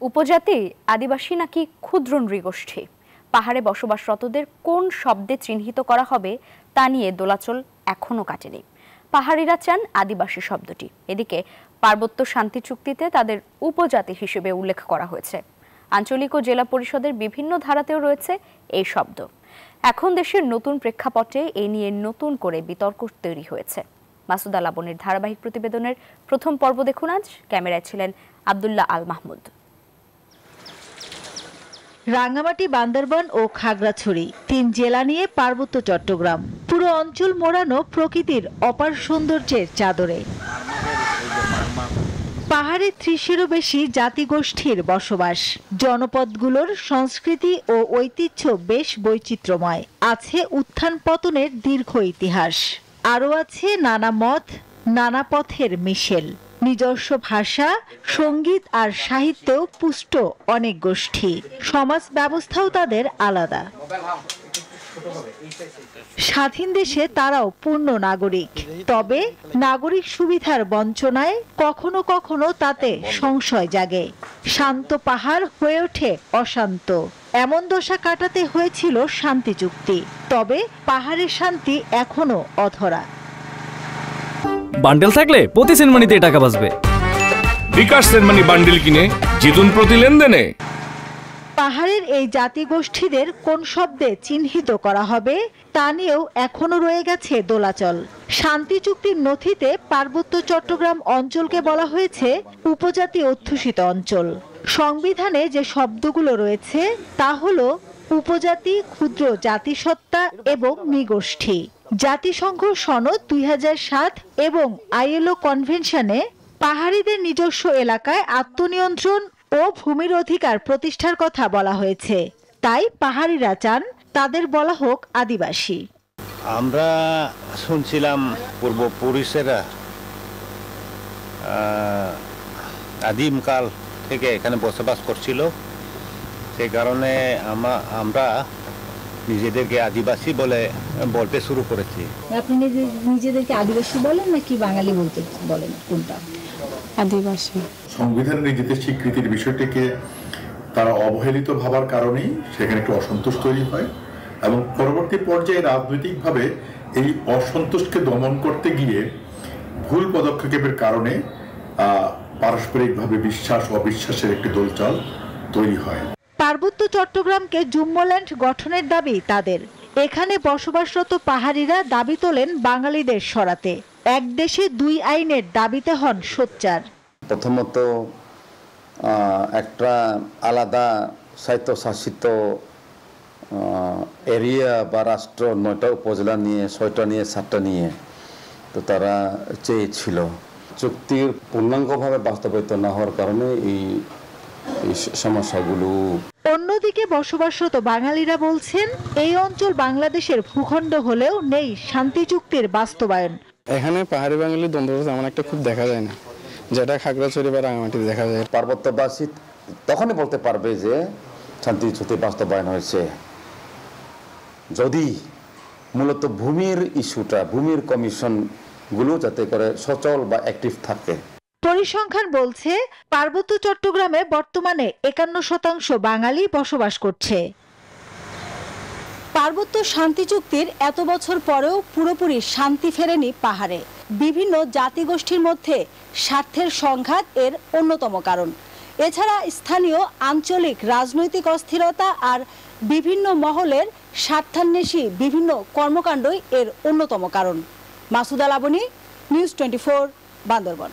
উপজাতি আদিবাসী নাকি ক্ষুদ্র নৃগোষ্ঠী, পাহাড়ে বসবাসরতদের কোন শব্দে চিহ্নিত করা হবে তা নিয়ে দোলাচল এখনো কাটেনি। পাহাড়িরা চান আদিবাসী শব্দটি, এদিকে পার্বত্য শান্তি চুক্তিতে তাদের উপজাতি হিসেবে উল্লেখ করা হয়েছে। আঞ্চলিক ও জেলা পরিষদের বিভিন্ন ধারাতেও রয়েছে এই শব্দ। এখন দেশের নতুন প্রেক্ষাপটে এ নিয়ে নতুন করে বিতর্ক তৈরি হয়েছে। মাসুদা লাবণীর ধারাবাহিক প্রতিবেদনের প্রথম পর্ব দেখুন আজ। ক্যামেরায় ছিলেন আব্দুল্লাহ আল মাহমুদ। রাঙ্গামাটি, বান্দরবান ও খাগড়াছড়ি ৩ জেলা নিয়ে পার্বত্য চট্টগ্রাম। পুরো অঞ্চল মোড়ানো প্রকৃতির অপার সৌন্দর্যের চাদরে। পাহাড়ে ৩০-এরও বেশি জাতিগোষ্ঠীর বসবাস। জনপদগুলোর সংস্কৃতি ও ঐতিহ্য বেশ বৈচিত্র্যময়। আছে উত্থান পতনের দীর্ঘ ইতিহাস, আরও আছে নানা মত, নানা পথের মিশেল। নিজস্ব ভাষা, সঙ্গীত আর সাহিত্যেও পুষ্ট অনেক গোষ্ঠী। সমাজ ব্যবস্থাও তাদের আলাদা। স্বাধীন দেশে তারাও পূর্ণ নাগরিক, তবে নাগরিক সুবিধার বঞ্চনায় কখনো কখনো তাতে সংশয় জাগে। শান্ত পাহাড় হয়ে ওঠে অশান্ত। এমন দশা কাটাতে হয়েছিল শান্তি চুক্তি, তবে পাহাড়ের শান্তি এখনো অধরা। বান্ডেল থাকলে প্রতি সেনমানিতে টাকা বাঁচবে। বিকাশ সেনমানি বান্ডেল কিনে জিতুন প্রতি লেনদেনে। পাহাড়ের এই জাতিগোষ্ঠীদের কোন শব্দে চিহ্নিত করা হবে তা নিয়েও এখনো রয়ে গেছে দোলাচল। শান্তি চুক্তির নথিতে পার্বত্য চট্টগ্রাম অঞ্চলকে বলা হয়েছে উপজাতি অধ্যুষিত অঞ্চল। সংবিধানে যে শব্দগুলো রয়েছে তা হলো উপজাতি, ক্ষুদ্র জাতিসত্তা এবং নৃগোষ্ঠী। জাতিসংঘ সনদ ২০০৭ এবং ILO কনভেনশনে পাহাড়িদের নিজস্ব এলাকায় আত্মনিয়ন্ত্রণ ও ভূমির অধিকার প্রতিষ্ঠার কথা বলা হয়েছে। তাই পাহাড়িরা চান তাদের বলা হোক আদিবাসী। আমরা শুনছিলাম পূর্বপুরুষেরা আদিমকাল থেকে এখানে বসবাস করছিল, সে কারণে আমরা নিজেদেরকে আদিবাসী বলতে শুরু করেছি। আপনি নিজেদেরকে আদিবাসী বলেন নাকি বাঙালি বলতে বলেন? কোনটা? আদিবাসী। সংবিধানের নিজেদের স্বীকৃতির বিষয়টিকে তারা অবহেলিত ভাবার কারণেই সেখানে একটু অসন্তোষ তৈরি হয়, এবং পরবর্তী পর্যায়ে রাজনৈতিকভাবে এই অসন্তোষকে দমন করতে গিয়ে ভুল পদক্ষেপের কারণে পারস্পরিকভাবে বিশ্বাস অবিশ্বাসের একটি দোলচাল তৈরি হয়। পার্বত্য চট্টগ্রামকে জুম্মল্যান্ড গঠনের দাবি তাদের। এখানে বসবাসরত পাহাড়িরা দাবি তোলেন বাঙালিদের সরাতে। এক দেশে দুই আইনের দাবিতে হন সোচ্চার। প্রথমত একটা আলাদা স্বায়ত্তশাসিত এরিয়া বা রাষ্ট্র ৯টা উপজেলা নিয়ে, ৬টা নিয়ে, ৭টা নিয়ে তো তারা চেয়েছিল। চুক্তির পূর্ণাঙ্গভাবে বাস্তবায়িত না হওয়ার কারণে এই সমস্যাগুলো। অন্যদিকে বসবাসরত বাঙালিরা বলছেন এই অঞ্চল বাংলাদেশের ভূখণ্ড হলেও নেই শান্তি চুক্তির বাস্তবায়ন। এখানে পাহাড়ি বাঙালি দ্বন্দ্ব তেমন একটা খুব দেখা যায় না, যেটা খাগড়াছড়ি বা রাঙামাটিতে দেখা যায়। পার্বত্যবাসী তখনই বলতে পারবে যে শান্তি চুক্তি বাস্তবায়ন হয়েছে যদি মূলত ভূমির ইস্যুটা, ভূমির কমিশনগুলো যাতে করে সচল বা অ্যাক্টিভ থাকে। পরিসংখ্যান বলছে পার্বত্য চট্টগ্রামে বর্তমানে ৫১% বাঙালি বসবাস করছে। পার্বত্য শান্তি চুক্তির এত বছর পরেও পুরোপুরি শান্তি ফেরেনি পাহাড়ে। বিভিন্ন জাতিগোষ্ঠীর মধ্যে স্বার্থের সংঘাত এর অন্যতম কারণ। এছাড়া স্থানীয় আঞ্চলিক রাজনৈতিক অস্থিরতা আর বিভিন্ন মহলের স্বার্থান্বেষী বিভিন্ন কর্মকাণ্ডই এর অন্যতম কারণ। মাসুদা লাবণী, নিউজ 24, বান্দরবান।